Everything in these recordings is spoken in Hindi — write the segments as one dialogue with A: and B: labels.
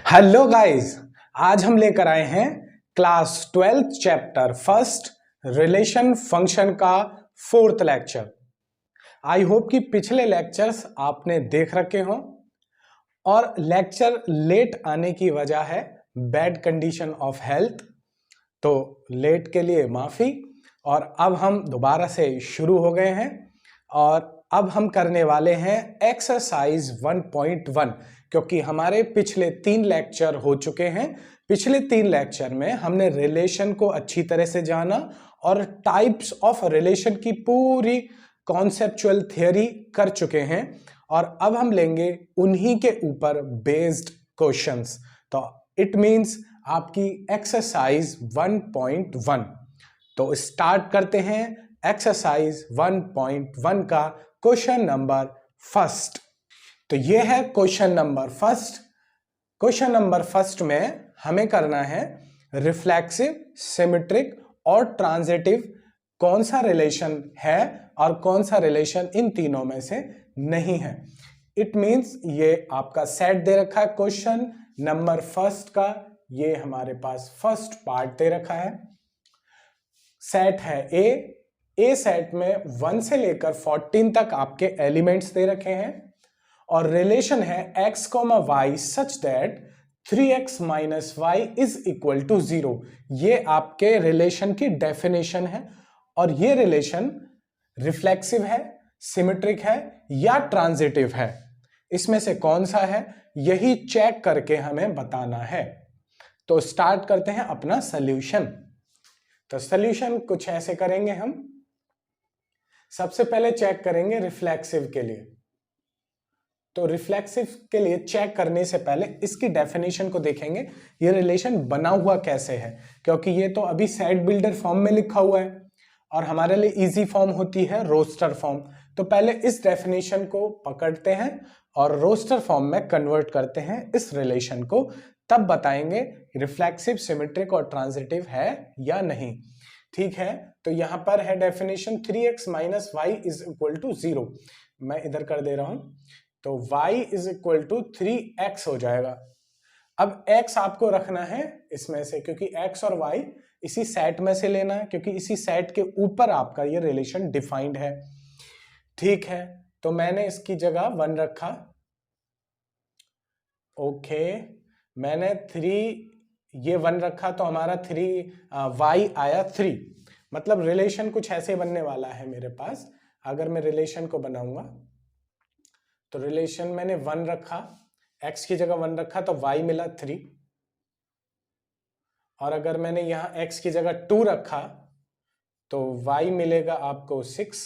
A: हेलो गाइस, आज हम लेकर आए हैं class 12th chapter first relation function का फोर्थ लेक्चर। आई होप कि पिछले लेक्चर्स आपने देख रखे हों और लेक्चर लेट आने की वजह है बैड कंडीशन ऑफ हेल्थ, तो लेट के लिए माफ़ी। और अब हम दोबारा से शुरू हो गए हैं और अब हम करने वाले हैं एक्सरसाइज 1.1, क्योंकि हमारे पिछले 3 लेक्चर हो चुके हैं। पिछले 3 लेक्चर में हमने रिलेशन को अच्छी तरह से जाना और टाइप्स ऑफ रिलेशन की पूरी कॉन्सेप्चुअल थियरी कर चुके हैं और अब हम लेंगे उन्हीं के ऊपर बेस्ड क्वेश्चंस। तो इट मींस आपकी एक्सरसाइज 1.1। तो स्टार्ट करते हैं एक्सरसाइज 1.1 का क्वेश्चन नंबर फर्स्ट। तो ये है question number first. Question number first में हमें करना है रिफ्लेक्सिव, सिमेट्रिक और ट्रांजिटिव कौन सा रिलेशन है और कौन सा रिलेशन इन तीनों में से नहीं है। इट मींस ये आपका सेट दे रखा है क्वेश्चन नंबर फर्स्ट का, ये हमारे पास फर्स्ट पार्ट दे रखा है। सेट है ए सेट में 1 से लेकर 14 तक आपके एलिमेंट्स दे रखे हैं और रिलेशन है x, y such that 3x minus y is equal to 0। ये आपके रिलेशन की डेफिनेशन है और ये रिलेशन रिफ्लेक्सिव है, सिमेट्रिक है या ट्रांजिटिव है। इसमें से कौन सा है यही चेक करके हमें बताना है। तो स्टार्ट करते हैं अपना सॉल्यूशन। तो सॉल्यूशन कुछ ऐसे करेंगे हम। सबसे पहले चेक करेंगे रिफ्लेक्सिव के लिए। तो रिफ्लेक्सिव के लिए चेक करने से पहले इसकी डेफिनेशन को देखेंगे, ये रिलेशन बना हुआ कैसे है, क्योंकि ये तो अभी सेट बिल्डर फॉर्म में लिखा हुआ है और हमारे लिए इजी फॉर्म होती है रोस्टर फॉर्म। तो पहले इस डेफिनेशन को पकड़ते हैं और रोस्टर फॉर्म में कन्वर्ट करते हैं इस रिलेशन को, तब बताएंगे रिफ्लेक्सिव, सिमेट्रिक और ट्रांजिटिव है या नहीं। ठीक है, तो यहां पर है definition 3x minus y is equal to 0। मैं इधर कर दे रहा हूं, तो y is equal to 3x हो जाएगा। अब x आपको रखना है इसमें से, क्योंकि x और y इसी सेट में से लेना है, क्योंकि इसी सेट के ऊपर आपका ये रिलेशन डिफाइंड है। ठीक है, तो मैंने इसकी जगह 1 रखा। ओके, मैंने 3 ये 1 रखा तो हमारा 3y आया 3। मतलब रिलेशन कुछ ऐसे बनने वाला है मेरे पास। अगर मैं रिलेशन को बनाऊंगा तो रिलेशन मैंने 1 रखा, x की जगह 1 रखा तो y मिला 3। और अगर मैंने यहां x की जगह 2 रखा तो y मिलेगा आपको 6।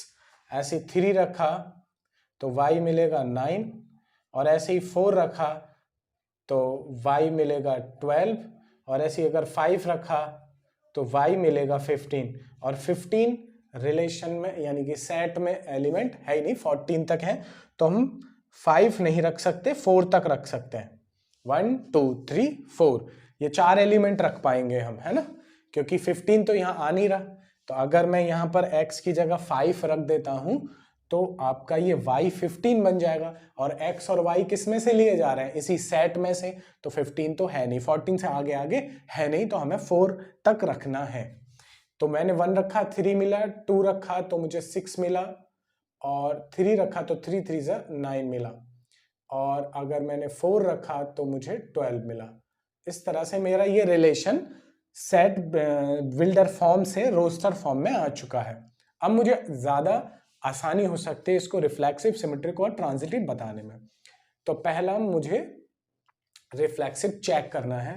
A: ऐसे 3 रखा तो y मिलेगा 9 और ऐसे ही 4 रखा तो y मिलेगा 12 और ऐसे अगर 5 रखा तो y मिलेगा 15। और 15 रिलेशन में यानी कि सेट में एलिमेंट है ही नहीं, 14 तक है, तो हम 5 नहीं रख सकते, 4 तक रख सकते हैं। 1 2 3 4 ये 4 एलिमेंट रख पाएंगे हम, है ना, क्योंकि 15 तो यहाँ आ नहीं रहा। तो अगर मैं यहाँ पर x की जगह 5 रख देता हूं तो आपका ये y 15 बन जाएगा। और x और y किस में से लिए जा रहे हैं, इसी सेट में से, तो 15 तो है नहीं, 14 से आगे आगे है नहीं, तो हमें 4 तक रखना है। तो मैंने 1 रखा 3 मिला, 2 रखा तो मुझे 6 मिला और 3 रखा तो 3 3 9 मिला और अगर मैंने 4 रखा तो मुझे 12 मिला। इस तरह से मेरा ये रिलेशन सेट बिल्डर फॉर्म से रोस्टर फॉर्म में आ चुका है। अब मुझे ज्यादा आसानी हो सकती है इसको रिफ्लेक्सिव, सिमेट्रिक और ट्रांजिटिव बताने में। तो पहला मुझे रिफ्लेक्सिव चेक करना है।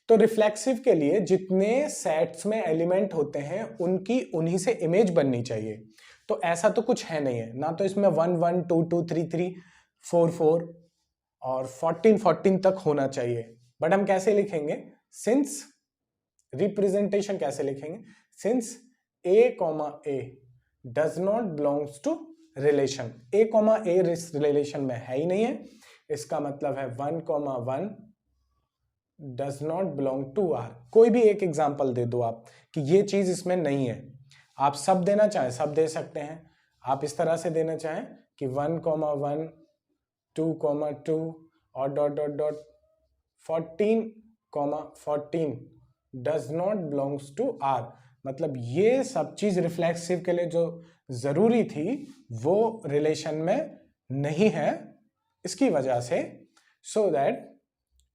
A: तो रिफ्लेक्सिव के लिए जितने सेट्स में एलिमेंट होते हैं उनकी उन्हीं से इमेज बननी चाहिए। तो ऐसा तो कुछ है नहीं है ना, तो इसमें 1 1 2 2 3 3 4 4 और 14 14 तक होना चाहिए। बट हम कैसे लिखेंगे, सिंस रिप्रेजेंटेशन कैसे लिखेंगे, since a, does not belongs to relation. a, relation में है ही नहीं है, इसका मतलब है 1, 1 does not belong to R। कोई भी एक एग्जांपल दे दो आप कि ये चीज इसमें नहीं है। आप सब देना चाहें सब दे सकते हैं। आप इस तरह से देना चाहें कि 1, 1 2, 2 और dot dot dot 14, does not belongs to R. मतलब ये सब चीज रिफ्लेक्सिव के लिए जो जरूरी थी वो रिलेशन में नहीं है, इसकी वजह से so that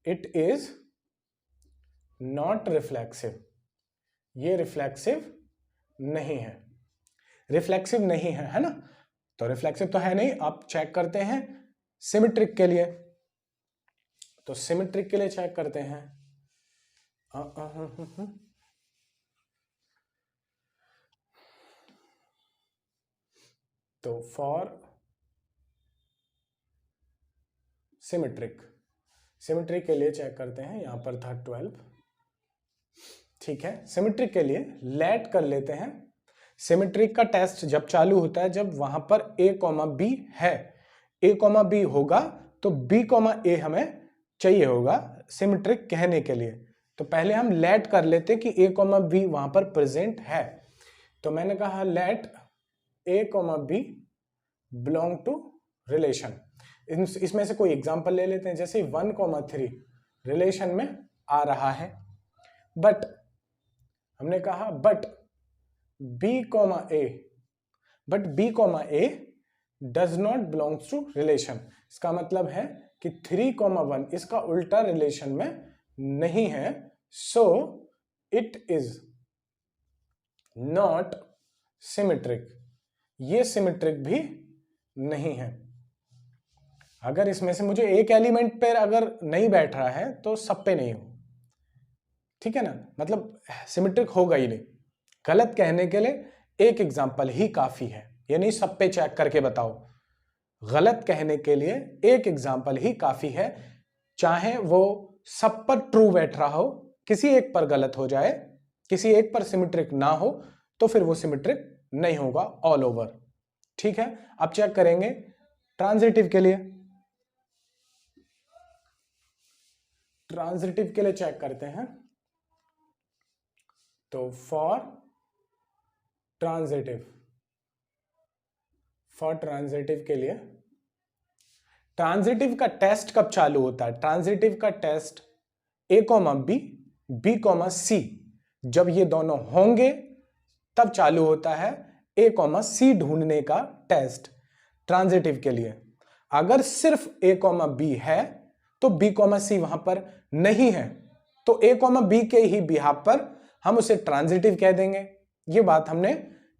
A: it is not reflexive. ये रिफ्लेक्सिव नहीं है, रिफ्लेक्सिव नहीं है ना। तो रिफ्लेक्सिव तो है नहीं। आप चेक करते हैं सिमेट्रिक के लिए, तो सिमेट्रिक के लिए चेक करते हैं। तो फॉर सिमेट्रिक के लिए चेक करते हैं, यहां पर था 12। ठीक है, सिमेट्रिक के लिए लेट कर लेते हैं। सिमेट्रिक का टेस्ट जब चालू होता है जब वहां पर a, b है। a, b होगा तो b, a हमें चाहिए होगा सिमेट्रिक कहने के लिए। तो पहले हम लेट कर लेते कि a, b वहां पर प्रेजेंट है। तो मैंने कहा let a, b belong to relation. इसमें से कोई एग्जांपल ले लेते हैं, जैसे 1, 3 रिलेशन में आ रहा है, बट हमने कहा but b, a does not belongs to relation. इसका मतलब है कि 3, 1 इसका उल्टा रिलेशन में नहीं है, सो इट इज नॉट सिमेट्रिक। ये सिमेट्रिक भी नहीं है। अगर इसमें से मुझे एक एलिमेंट पर अगर नहीं बैठ रहा है तो सब पे नहीं हो, ठीक है ना। मतलब सिमेट्रिक होगा ही नहीं। गलत कहने के लिए एक एग्जांपल ही काफी है, ये नहीं सब पे चेक करके बताओ। गलत कहने के लिए एक एग्जांपल ही काफी है, चाहे वो सब पर ट्रू बैठ रहा हो, किसी एक पर गलत हो जाए, किसी एक पर सिमेट्रिक ना हो, तो फिर वो सिमेट्रिक नहीं होगा ऑल ओवर। ठीक है, अब चेक करेंगे ट्रांजिटिव के लिए। ट्रांजिटिव के लिए चेक करते हैं। तो फॉर ट्रांजिटिव के लिए, ट्रांजिटिव का टेस्ट कब चालू होता है? ट्रांजिटिव का टेस्ट a, b, c जब ये दोनों होंगे तब चालू होता है a, c ढूंढने का टेस्ट ट्रांजिटिव के लिए। अगर सिर्फ a, b है तो b, c वहां पर नहीं है, तो a, b के ही बिहाफ पर हम उसे ट्रांजिटिव कह देंगे। ये बात हमने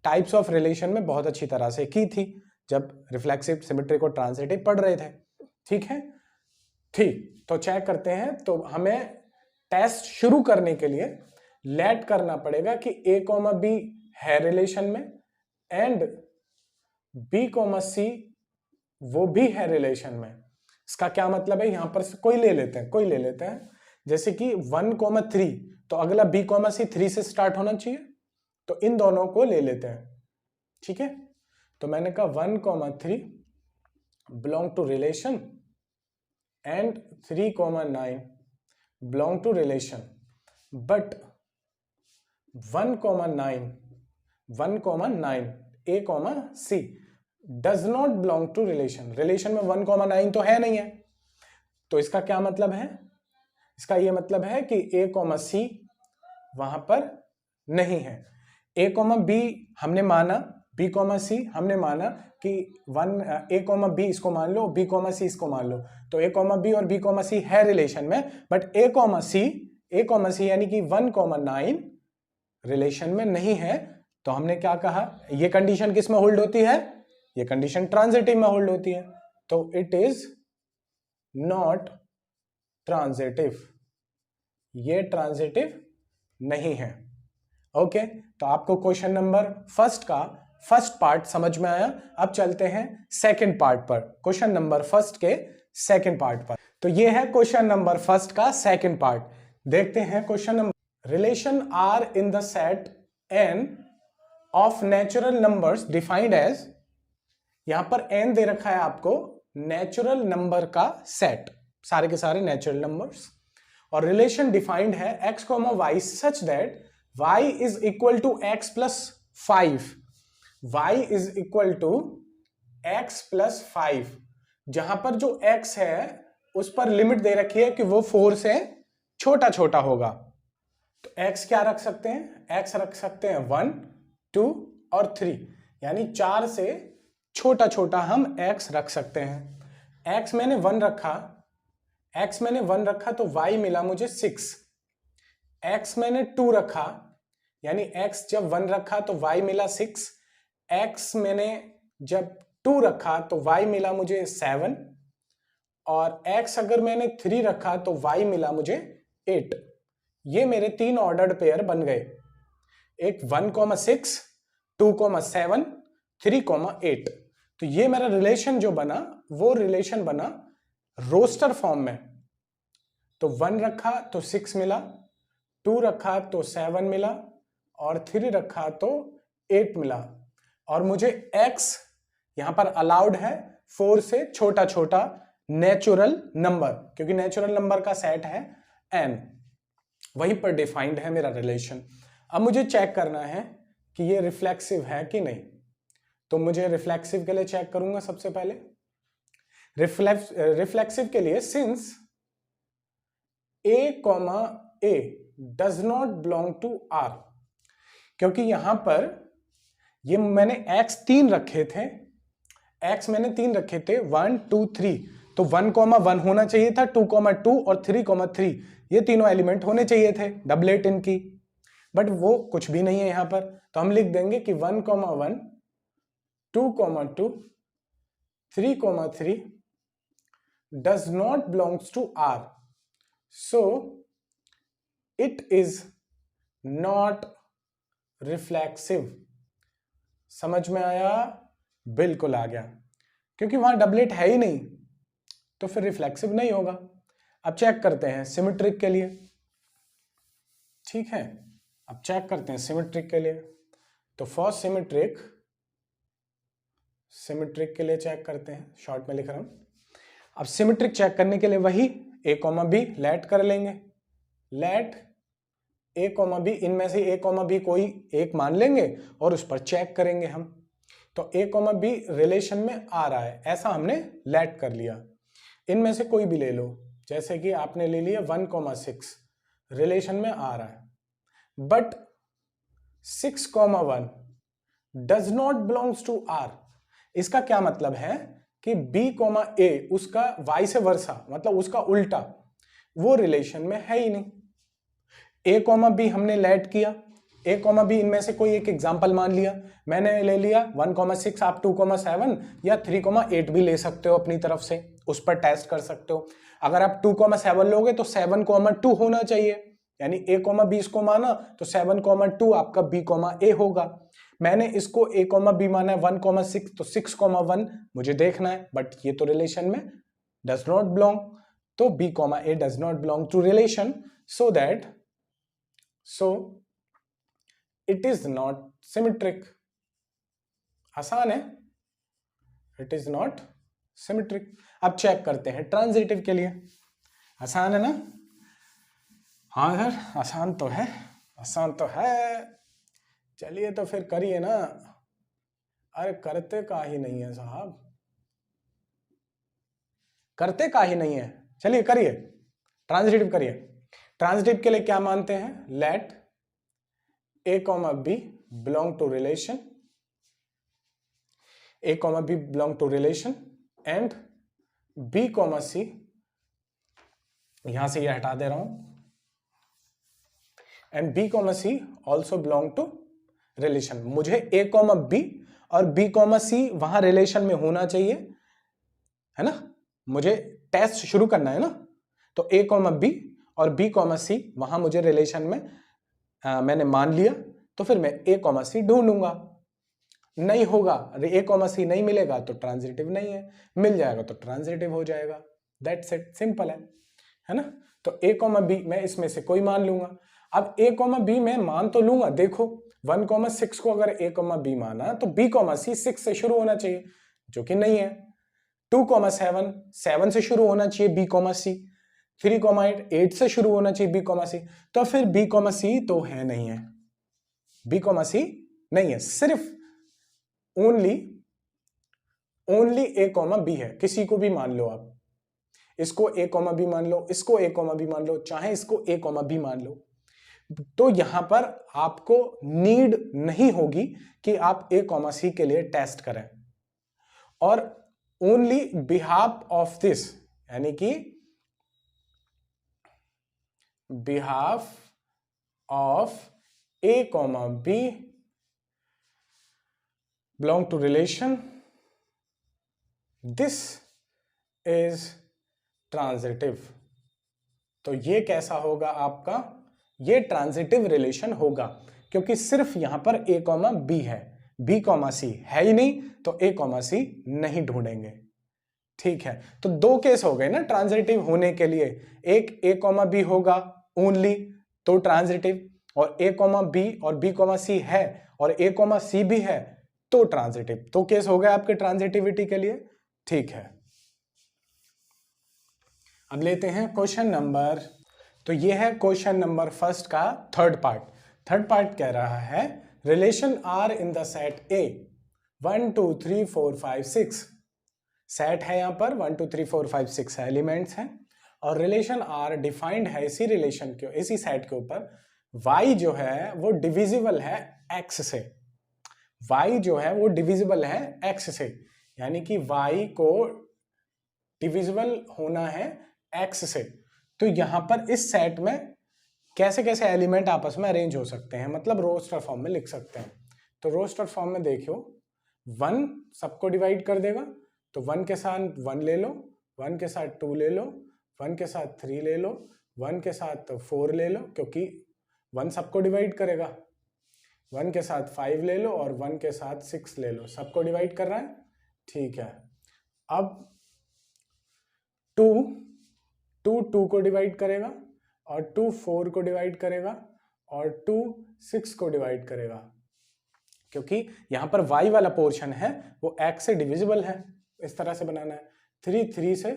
A: टाइप्स ऑफ रिलेशन में बहुत अच्छी तरह से की थी जब रिफ्लेक्सिव, सिमेट्रिक और ट्रांजिटिव पढ़ रहे थे। ठीक है, ठीक। तो चेक करते हैं। तो हमें टेस्ट शुरू करने के लिए लेट करना पड़ेगा कि a, b है रिलेशन में एंड b, c वो भी है रिलेशन में। इसका क्या मतलब है? यहां पर कोई ले लेते हैं जैसे कि 1, 3, तो अगला b, c 3 से स्टार्ट होना चाहिए, तो इन दोनों को ले लेते हैं। ठीक है, तो मैंने कहा 1, 3 belong to relation and 3, 9 belong to relation, but 1, 9 a, c does not belong to relation. Relation में 1, 9 तो है नहीं है, तो इसका क्या मतलब है? इसका यह मतलब है कि a, c वहां पर नहीं है। a, b हमने माना, b, c हमने माना कि a, b इसको मान लो, b, c इसको मान लो, तो a, b और b, c है रिलेशन में, बट a, c यानी कि 1, 9 रिलेशन में नहीं है। तो हमने क्या कहा? ये कंडीशन किस में होल्ड होती है? ये कंडीशन ट्रांजिटिव में होल्ड होती है, तो इट इज नॉट ट्रांजिटिव। ये ट्रांजिटिव नहीं है। ओके, तो आपको क्वेश्चन नंबर फर्स्ट पार्ट समझ में आया। अब चलते हैं सेकंड पार्ट पर, क्वेश्चन नंबर फर्स्ट के सेकंड पार्ट पर। तो ये है क्वेश्चन नंबर फर्स्ट का सेकंड पार्ट। देखते हैं question number. Relation R in the set n of natural numbers defined as, यहां पर n दे रखा है आपको, नेचुरल नंबर का सेट, सारे के सारे नेचुरल नंबर्स, और रिलेशन डिफाइंड है x, y such that y is equal to x plus 5। y is equal to x plus 5, जहां पर जो x है उस पर लिमिट दे रखी है कि वो 4 से छोटा छोटा होगा। तो x क्या रख सकते हैं, x रख सकते हैं 1, 2 और 3, यानी 4 से छोटा छोटा हम x रख सकते हैं। x मैंने 1 रखा, तो y मिला मुझे 6। x मैंने 2 रखा, यानी x जब 1 रखा तो y मिला 6। x मैंने जब 2 रखा तो y मिला मुझे 7, और x अगर मैंने 3 रखा तो y मिला मुझे 8। ये मेरे 3 ऑर्डर्ड पेयर बन गए, एक 1,6, 2,7, 3,8। तो ये मेरा रिलेशन जो बना वो रिलेशन बना रोस्टर फॉर्म में। तो 1 रखा तो 6 मिला, 2 रखा तो 7 मिला, और 3 रखा तो 8 मिला। और मुझे x यहां पर अलाउड है 4 से छोटा छोटा नेचुरल नंबर, क्योंकि नेचुरल नंबर का सेट है n, वहीं पर डिफाइंड है मेरा रिलेशन। अब मुझे चेक करना है कि ये रिफ्लेक्सिव है कि नहीं। तो मुझे रिफ्लेक्सिव के लिए चेक करूंगा सबसे पहले। रिफ्लेक्सिव के लिए since a, does not belong to r, क्योंकि यहां पर ये मैंने x 3 रखे थे, 1, 2, 3, तो 1,1 होना चाहिए था, 2,2 और 3,3, ये तीनों एलिमेंट होने चाहिए थे डबलेट इनकी, बट वो कुछ भी नहीं है यहां पर। तो हम लिख देंगे कि 1,1, 2,2, 3,3 does not belongs to R, so it is not reflexive। समझ में आया? बिल्कुल आ गया, क्योंकि वहां डबलेट है ही नहीं, तो फिर रिफ्लेक्सिव नहीं होगा। अब चेक करते हैं सिमेट्रिक के लिए, ठीक है। अब चेक करते हैं सिमेट्रिक के लिए। तो फर्स्ट सिमेट्रिक के लिए चेक करते हैं, शॉर्ट में लिख रहा हूं। अब सिमेट्रिक चेक करने के लिए वही a, b लेट कर लेंगे। लेट a, b, इनमें से a, b कोई एक मान लेंगे और उस पर चेक करेंगे हम। तो a, b रिलेशन में आ रहा है, ऐसा हमने लेट कर लिया। इनमें से कोई भी ले लो, जैसे कि आपने ले लिया 1,6 रिलेशन में आ रहा है, but 6,1 does not belongs to R। इसका क्या मतलब है कि B, A उसका y से वर्सा, मतलब उसका उल्टा, वो रिलेशन में है ही नहीं। A, B हमने लेट किया, A, B इनमें से कोई एक एग्जांपल मान लिया। मैंने ले लिया 1,6, आप 2,7 या 3,8 भी ले सकते हो अपनी तरफ से, उस पर टेस्ट कर सकते हो। अगर आप 2,7 लोगे तो 7,2 होना चाहिए, यानी A, B इसको माना तो 7,2 आपका B, A होगा। मैंने इसको A, B माना है 1,6, तो 6,1 मुझे देखना है, बट ये तो रिलेशन में डज नॉट बिलोंग, तो B, A does not belong to relation, so it is not symmetric. आसान है, इट इज नॉट सिमेट्रिक। अब चेक करते हैं ट्रांजिटिव के लिए। आसान है ना? हाँ सर आसान तो है, आसान तो है। चलिए तो फिर करिए ना। अरे करते का ही नहीं है साहब, करते का ही नहीं है। चलिए करिए, ट्रांजिटिव करिए। ट्रांजिटिव के लिए क्या मानते हैं? Let A, B belong to relation, A, B belong to relation and B, C, यहां से ये हटा दे रहा हूं, and B, C also belong to relation। मुझे A, B और B, C वहां रिलेशन में होना चाहिए, है ना? मुझे टेस्ट शुरू करना है ना, तो A, B और B, C वहां मुझे रिलेशन में मैंने मान लिया, तो फिर मैं A, C ढूंढूंगा। नहीं होगा, A, C नहीं मिलेगा तो ट्रांजिटिव नहीं है, मिल जाएगा तो ट्रांजिटिव हो जाएगा। दैट्स इट, सिंपल है ना? तो A, B मैं इसमें से कोई मान लूंगा। अब A, B मैं मान तो लूंगा, देखो 1,6 को अगर A, B माना तो B, C 6 से शुरू होना चाहिए, जो कि नहीं है। 2,7 7 से शुरू होना चाहिए B, C। 3,8 8 से शुरू होना चाहिए B, C। तो फिर B, C तो है नहीं है, B, C नहीं है, सिर्फ ओनली A, B है। किसी को भी मान लो आप, इसको a कॉमा b मान लो, इसको a कॉमा b मान लो, चाहे इसको a कॉमा b मान लो, तो यहां पर आपको नीड नहीं होगी कि आप a कॉमा c के लिए टेस्ट करें। और ओनली बिहाफ ऑफ दिस, यानी कि behalf of a comma b belong to relation, this is transitive। तो ये कैसा होगा आपका, ये ट्रांजिटिव रिलेशन होगा, क्योंकि सिर्फ यहां पर a कॉमा b है, b कॉमा c है ही नहीं, तो a कॉमा c नहीं ढूंढेंगे। ठीक है, तो दो केस हो गए ना ट्रांजिटिव होने के लिए, एक a कॉमा b होगा ओनली तो ट्रांजिटिव, और a कॉमा b और b कॉमा c है और a कॉमा c भी है तो ट्रांजिटिव। तो केस हो गए आपके ट्रांजिटिविटी के लिए। ठीक है, अब लेते हैं क्वेश्चन नंबर, तो ये है क्वेश्चन नंबर फर्स्ट का थर्ड पार्ट। थर्ड पार्ट कह रहा है relation R in the set A 1 2 3 4 5 6, सेट है यहां पर 1 2 3 4 5 6 एलिमेंट्स हैं, और रिलेशन आर डिफाइंड है इसी रिलेशन के, इसी सेट के ऊपर y जो है वो डिविजिबल है x से, y जो है वो डिविजिबल है x से, यानी कि y को डिविजिबल होना है x से। तो यहां पर इस सेट में कैसे कैसे एलिमेंट आपस में अरेंज हो सकते हैं, मतलब रोस्टर फॉर्म में लिख सकते हैं। तो रोस्टर फॉर्म में देखियो 1 सबको डिवाइड कर देगा, तो 1 के साथ 1 ले लो, 1 के साथ 2 ले लो, 1 के साथ 3 ले लो, 1 के साथ 4 ले लो, क्योंकि 1 सबको डिवाइड करेगा, 1 के साथ 5 ले लो और 1 के साथ 6 ले लो, सबको डिवाइड कर रहा है। ठीक है, अब 2 को डिवाइड करेगा, और 2 4 को डिवाइड करेगा, और 2 6 को डिवाइड करेगा, क्योंकि यहां पर y वाला पोर्शन है वो x से डिविजिबल है, इस तरह से बनाना है। 3 3 से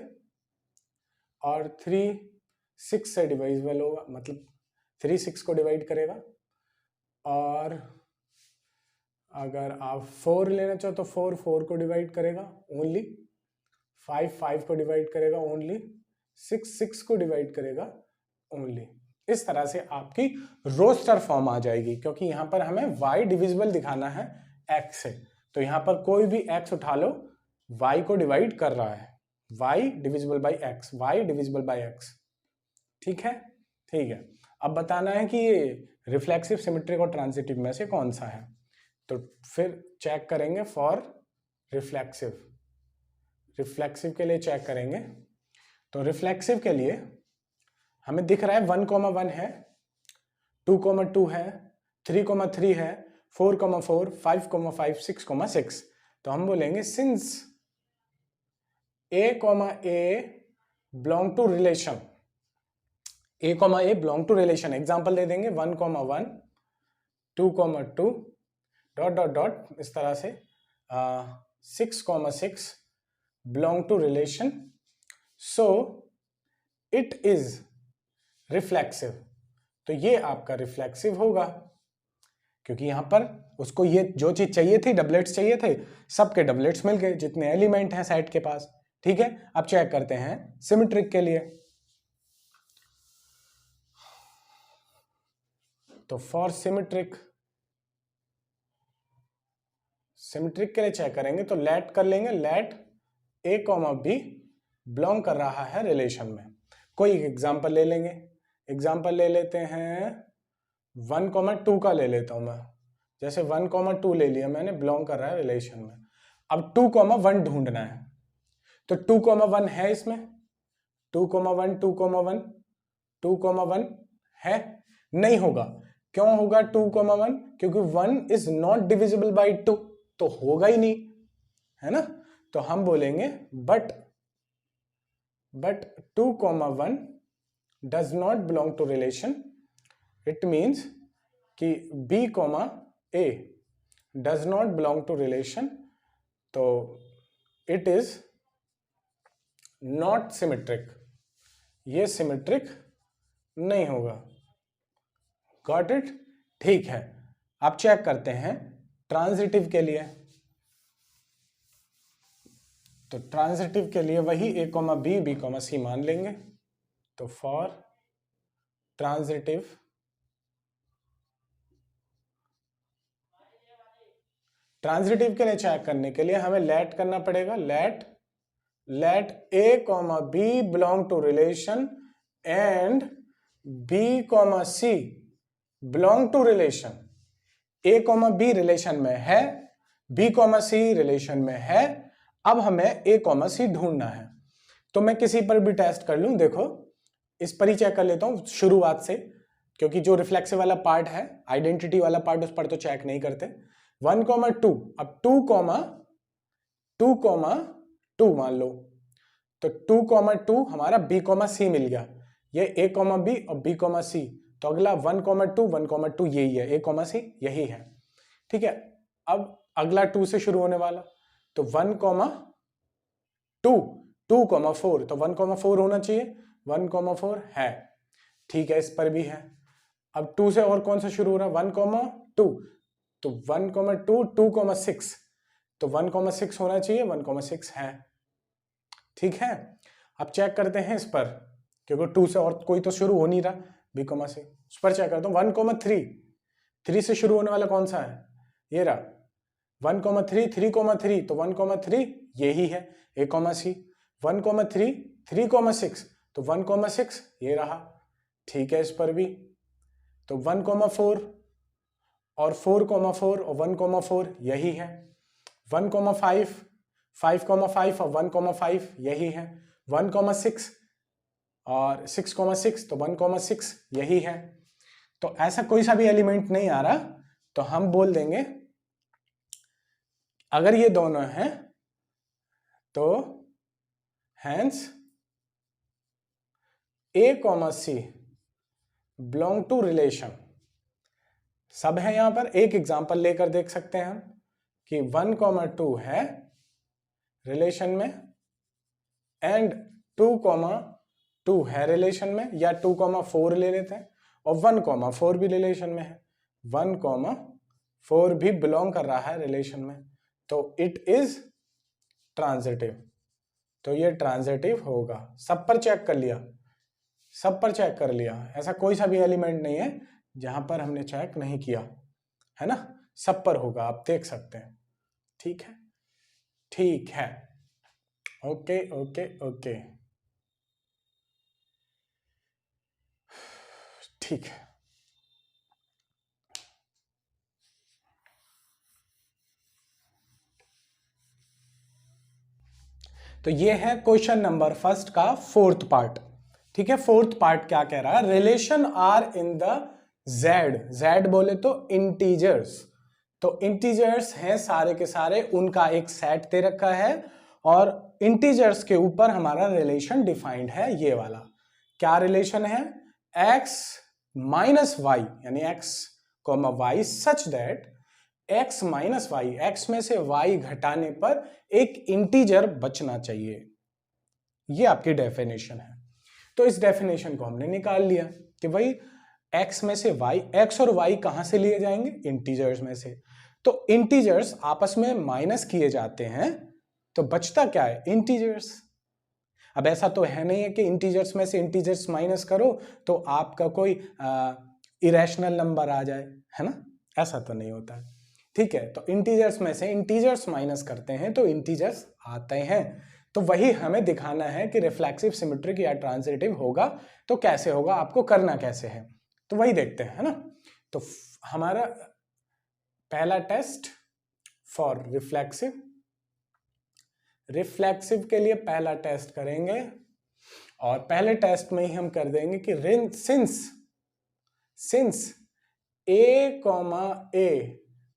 A: और 3 6 से डिविजिबल होगा, मतलब 3 6 को डिवाइड करेगा, और अगर आप 4 लेना चाहो तो 4 4 को डिवाइड करेगा ओनली, 5 5 को डिवाइड करेगा ओनली, 6 6 को डिवाइड करेगा ओनली। इस तरह से आपकी रोस्टर फॉर्म आ जाएगी, क्योंकि यहां पर हमें y डिविजिबल दिखाना है x से, तो यहां पर कोई भी x उठा लो, y को डिवाइड कर रहा है, y divisible by x, y divisible by x। ठीक है, ठीक है। अब बताना है कि ये रिफ्लेक्सिव, सिमेट्रिक और ट्रांजिटिव में से कौन सा है, तो फिर चेक करेंगे फॉर रिफ्लेक्सिव। रिफ्लेक्सिव के लिए चेक करेंगे, तो रिफ्लेक्सिव के लिए हमें दिख रहा है 1,1 है, 2,2 है, 3,3 है, 4,4, 5,5, 6,6। तो हम बोलेंगे since a, a belong to relation, a, a belong to relation, example दे देंगे 1,1, 2,2 डॉट डॉट डॉट इस तरह से 6,6 belong to relation, so it is reflexive. तो ये आपका रिफ्लेक्सिव होगा, क्योंकि यहां पर उसको ये जो चीज चाहिए थी, डबलेट्स चाहिए थे, सबके डबलेट्स मिल गए जितने एलिमेंट हैं सेट के पास। ठीक है, अब चेक करते हैं सिमेट्रिक के लिए। तो फॉर सिमेट्रिक के लिए चेक करेंगे, तो लेट कर लेंगे, लेट a, b बिलोंग कर रहा है रिलेशन में। कोई एग्जांपल ले लेंगे, एग्जांपल ले लेते हैं 1,2 का ले लेता हूं मैं, जैसे 1,2 ले लिया मैंने, बिलोंग कर रहा है रिलेशन में। अब 2,1 ढूंढना है, तो 2,1 है इसमें, 2,1 2,1 2,1 है, नहीं होगा। क्यों होगा 2,1? क्योंकि 1 इज नॉट डिविजिबल बाई 2, तो होगा ही नहीं, है ना। तो हम बोलेंगे but 2,1 does not belong to relation, it means कि b, a does not belong to relation, तो it is not symmetric, ये सिमेट्रिक नहीं होगा। Got it? ठीक है, अब चेक करते हैं ट्रांजिटिव के लिए। तो ट्रांजिटिव के लिए वही a comma B B comma C मान लेंगे। तो फॉर ट्रांजिटिव के लिए चेक करने के लिए हमें लेट करना पड़ेगा, let a comma B belong to relation and b comma C belong to relation. a comma B relation में है, b कॉमा सी रिलेशन में है। अब हमें a कॉमा सी ढूंढना है। तो मैं किसी पर भी टेस्ट कर लूं, देखो इस पर ही चेक कर लेता हूं शुरुआत से, क्योंकि जो रिफ्लेक्सिव वाला पार्ट है, आइडेंटिटी वाला पार्ट, उस पर तो चेक नहीं करते। 1,2, अब 2,2 मान लो, तो 2,2 हमारा b कॉमा सी मिल गया। ये a कॉमा बी और b कॉमा सी, तो अगला 1,2 यही है, a कॉमा सी यही है। ठीक है, अब अगला 2 से शुरू होने वाला, तो 1,2 2,4, तो 1,4 होना चाहिए, 1,4 है। ठीक है, इस पर भी है। अब 2 से और कौन सा शुरू हो रहा है, 1,2, तो 1,2 2,6, तो 1,6 होना चाहिए, 1,6 है। ठीक है, अब चेक करते हैं इस पर, क्योंकि 2 से और कोई तो शुरू हो नहीं रहा, b कॉमा सी, उस पर चेक करता हूं। 1,3 3 से शुरू होने वाला कौन सा है, ये रहा 1,3 3,3, तो 1,3 यही है, a कॉमा सी। 1,3 3,6, तो 1,6 ये रहा। ठीक है, इस पर भी तो 1,4 और 4,4 और 1,4 यही है। 1,5 5,5 और 1,5 यही है। 1,6 और 6,6, तो 1,6 यही है। तो ऐसा कोई सा भी एलिमेंट नहीं आ रहा, तो हम बोल देंगे अगर ये दोनों हैं तो hence a comma C belong to relation. सब है यहां पर, एक एग्जांपल लेकर देख सकते हैं हम कि 1,2 है रिलेशन में एंड 2,2 है रिलेशन में, या 2,4 ले लेते हैं, और 1,4 भी रिलेशन में है, 1,4 भी बिलोंग कर रहा है रिलेशन में, तो इट इज ट्रांजिटिव। तो ये ट्रांजिटिव होगा। सब पर चेक कर लिया, सब पर चेक कर लिया, ऐसा कोई सा भी एलिमेंट नहीं है जहां पर हमने चेक नहीं किया, है ना, सब पर होगा, आप देख सकते हैं। ठीक है, ठीक है, ओके ओके ओके, ठीक है। तो ये है क्वेश्चन नंबर फर्स्ट का 4th पार्ट। ठीक है, 4th पार्ट क्या कह रहा है, relation R in the Z बोले तो इंटीजर्स, तो इंटीजर्स हैं सारे के सारे, उनका एक सेट दे रखा है और इंटीजर्स के ऊपर हमारा रिलेशन डिफाइंड है। ये वाला क्या रिलेशन है, x माइनस वाई, यानी x comma Y such that x minus Y, x में से y घटाने पर एक इंटीजर बचना चाहिए। ये आपकी डेफिनेशन है। तो इस डेफिनेशन को हमने निकाल लिया कि भाई x में से y, x और y कहां से लिए जाएंगे, इंटीजर्स में से। तो इंटीजर्स आपस में माइनस किए जाते हैं, तो बचता क्या है, इंटीजर्स। अब ऐसा तो है नहीं है कि इंटीजर्स में से इंटीजर्स माइनस करो तो आपका कोई इरेशनल नंबर आ जाए, है ना, ऐसा तो नहीं होता है। ठीक है, तो इंटीजर्स में से इंटीजर्स माइनस करते हैं तो इंटीजर्स आते हैं। तो वही हमें दिखाना है कि रिफ्लेक्सिव, सिमेट्रिक या ट्रांजिटिव होगा तो कैसे होगा, आपको करना कैसे है, तो वही देखते हैं, है ना। तो हमारा पहला टेस्ट फॉर रिफ्लेक्सिव के लिए पहला टेस्ट करेंगे, और पहले टेस्ट में ही हम कर देंगे कि since a comma a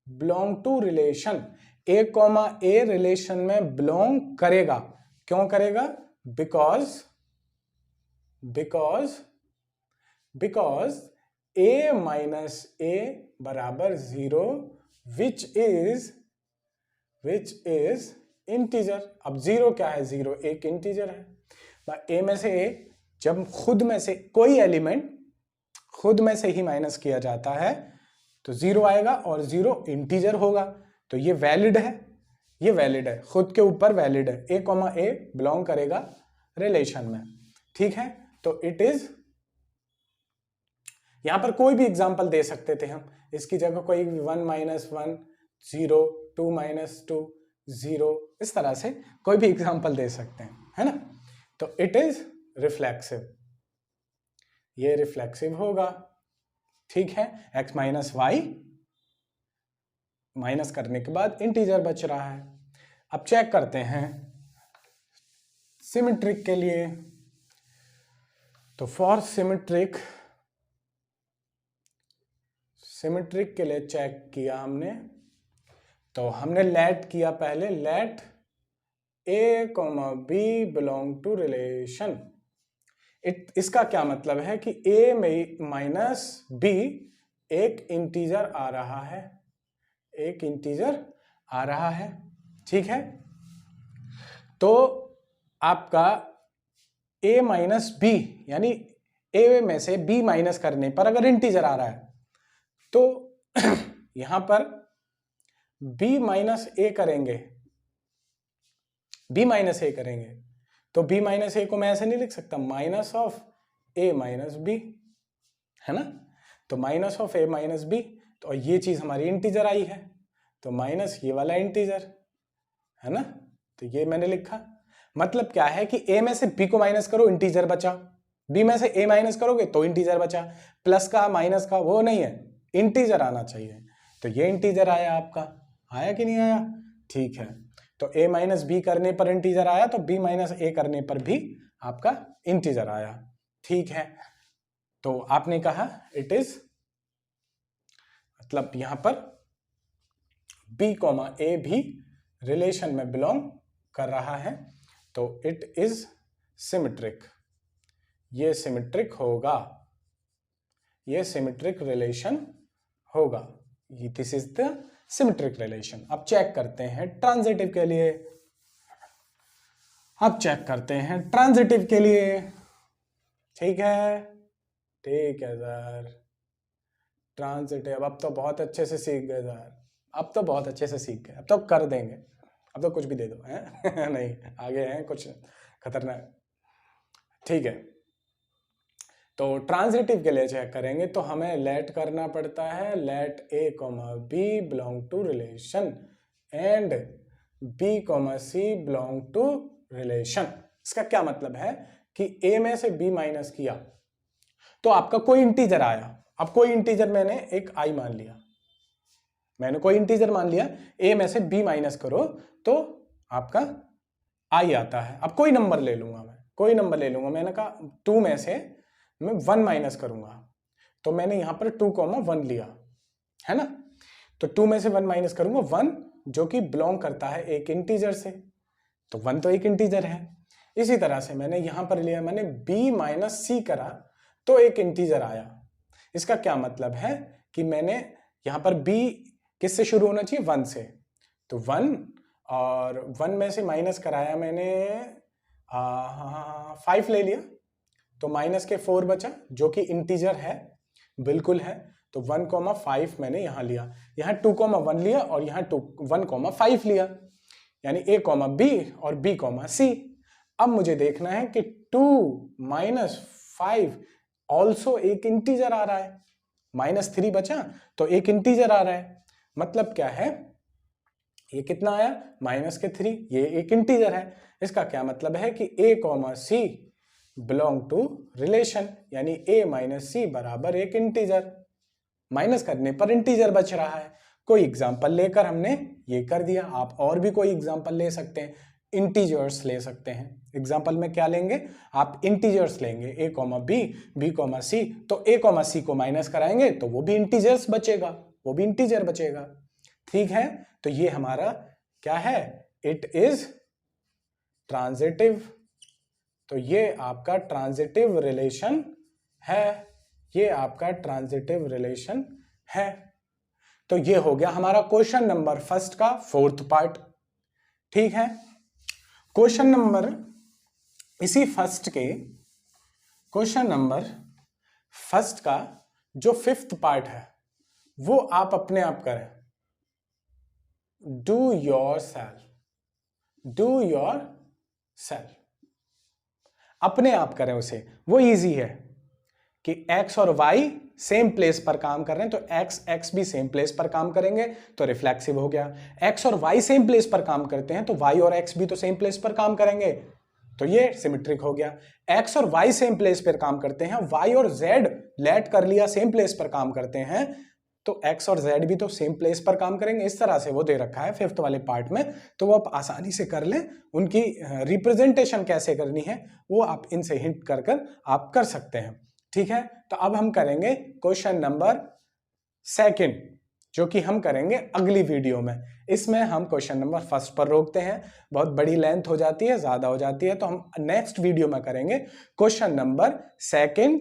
A: belong to relation, a comma a relation में बिलोंग करेगा। क्यों करेगा, बिकॉज a माइनस a बराबर 0 विच इज इंटीजर। अब 0 क्या है, 0 एक इंटीजर है। a में से a जब खुद में से कोई एलिमेंट खुद में से ही माइनस किया जाता है तो 0 आएगा और 0 इंटीजर होगा, तो ये वैलिड है। ये वैलिड है, खुद के ऊपर वैलिड है, ए कॉमा ए बिलोंग करेगा रिलेशन में, ठीक है। तो इट इज, यहां पर कोई भी एग्जांपल दे सकते थे हम, इसकी जगह कोई 1 - 1 0 2 - 2 0, इस तरह से कोई भी एग्जांपल दे सकते हैं, है ना। तो इट इज रिफ्लेक्सिव, ये रिफ्लेक्सिव होगा, ठीक है। x - y माइनस करने के बाद इंटीजर बच रहा है। अब चेक करते हैं सिमेट्रिक के लिए। तो फॉर सिमेट्रिक के लिए चेक किया हमने, तो हमने लेट किया पहले, let a, b belong to relation. इसका क्या मतलब है कि a माइनस b एक इंटीजर आ रहा है, एक इंटीजर आ रहा है, ठीक है। तो आपका a माइनस b यानी a में से b माइनस करने पर अगर इंटीजर आ रहा है तो यहां पर b माइनस a करेंगे, b माइनस a करेंगे, तो b माइनस a को मैं ऐसे नहीं लिख सकता, minus of a minus b, है ना। तो minus of a minus b, तो ये चीज हमारी इंटीजर आई है, तो माइनस ये वाला इंटीजर, है ना। तो ये मैंने लिखा, मतलब क्या है कि a में से b को माइनस करो इंटीजर बचा, b में से a माइनस करोगे तो इंटीजर बचा, प्लस का माइनस का वो नहीं है, इंटीजर आना चाहिए। तो ये इंटीजर आया आपका, आया कि नहीं आया, ठीक है। तो a माइनस b करने पर इंटीजर आया, तो b माइनस a करने पर भी आपका इंटीजर आया, ठीक है। तो आपने कहा इट इज, मतलब यहां पर b, a भी रिलेशन में बिलोंग कर रहा है, तो इट इज सिमेट्रिक, ये सिमेट्रिक होगा, ये सिमेट्रिक रिलेशन होगा, this is the symmetric relation. अब चेक करते हैं ट्रांजिटिव के लिए, अब चेक करते हैं ट्रांजिटिव के लिए, ठीक है, ठीक है सर। ट्रांजिटिव अब तो बहुत अच्छे से सीख गए सर, अब तो बहुत अच्छे से सीख गए, अब तो कर देंगे, अब तो कुछ भी दे दो है नहीं, आगे हैं कुछ खतरनाक, ठीक है। तो ट्रांजिटिव के लिए चेक करेंगे तो हमें लेट करना पड़ता है, let a, b belong to relation and b, c belong to relation. इसका क्या मतलब है कि a में से b माइनस किया तो आपका कोई इंटीजर आया, अब कोई इंटीजर मैंने एक i मान लिया, मैंने कोई इंटीजर मान लिया, a में से b माइनस करो तो आपका i आता है। अब कोई नंबर ले लूंगा मैं, कोई नंबर ले लूंगा, मैंने कहा 2 में से मैं 1 माइनस करूंगा, तो मैंने यहां पर 2,1 लिया, है ना। तो 2 में से 1 माइनस करूंगा 1, जो कि बिलोंग करता है एक इंटीजर से, तो 1 तो एक इंटीजर है। इसी तरह से मैंने यहां पर लिया, मैंने b माइनस c करा तो एक इंटीजर आया। इसका क्या मतलब है कि मैंने यहां पर b किससे शुरू होना चाहिए, 1 से, तो 1 और 1 में से माइनस कराया मैंने 5 ले लिया, तो माइनस के 4 बचा जो कि इंटीजर है, बिल्कुल है। तो 1,5 मैंने यहां लिया, यहां 2,1 लिया और यहां 1,5 लिया, यानी a, b और b, c। अब मुझे देखना है कि 2 माइनस 5 ऑल्सो एक इंटीजर आ रहा है, -3 बचा तो एक इंटीजर आ रहा है, मतलब क्या है, ये कितना आया -3, ये एक इंटीजर है। इसका क्या मतलब है कि a, c belong to relation, यानी a माइनस c बराबर एक इंटीजर, माइनस करने पर इंटीजर बच रहा है। कोई एग्जांपल लेकर हमने ये कर दिया, आप और भी कोई एग्जांपल ले सकते हैं, इंटीजर्स ले सकते हैं। एग्जांपल में क्या लेंगे, आप इंटीजर्स लेंगे, a, b, b, c, तो a, c को माइनस कराएंगे तो वो भी इंटीजर्स बचेगा, वो भी इंटीजर बचेगा, ठीक है। तो ये हमारा क्या है, इट इज ट्रांजिटिव, तो ये आपका ट्रांजिटिव रिलेशन है, ये आपका ट्रांजिटिव रिलेशन है। तो ये हो गया हमारा क्वेश्चन नंबर फर्स्ट का 4th पार्ट, ठीक है। क्वेश्चन नंबर, इसी फर्स्ट के क्वेश्चन नंबर फर्स्ट का जो 5th पार्ट है वो आप अपने आप करें, डू योर सेल्फ, अपने आप करें उसे, वो इजी है कि x और y सेम प्लेस पर काम कर रहे हैं तो x भी सेम प्लेस पर काम करेंगे तो रिफ्लेक्सिव हो गया। x और y सेम प्लेस पर काम करते हैं तो y और x भी तो सेम प्लेस पर काम करेंगे तो ये सिमेट्रिक हो गया। x और y सेम प्लेस पर काम करते हैं, y और z लेट कर लिया सेम प्लेस पर काम करते हैं तो x और z भी तो सेम प्लेस पर काम करेंगे। इस तरह से वो दे रखा है फिफ्थ वाले पार्ट में, तो वो आप आसानी से कर लें। उनकी रिप्रेजेंटेशन कैसे करनी है वो आप इनसे हिंट कर आप कर सकते हैं। ठीक है, तो अब हम करेंगे क्वेश्चन नंबर 2 जो कि हम करेंगे अगली वीडियो में। इसमें हम क्वेश्चन नंबर 1 पर रोकते हैं, बहुत बड़ी लेंथ हो जाती है, ज्यादा हो जाती है, तो हम नेक्स्ट वीडियो में करेंगे क्वेश्चन नंबर 2, 3,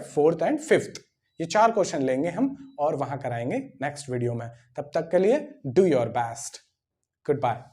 A: 4 एंड 5। ये 4 क्वेश्चन लेंगे हम और वहां कराएंगे नेक्स्ट वीडियो में। तब तक के लिए do your best, good bye.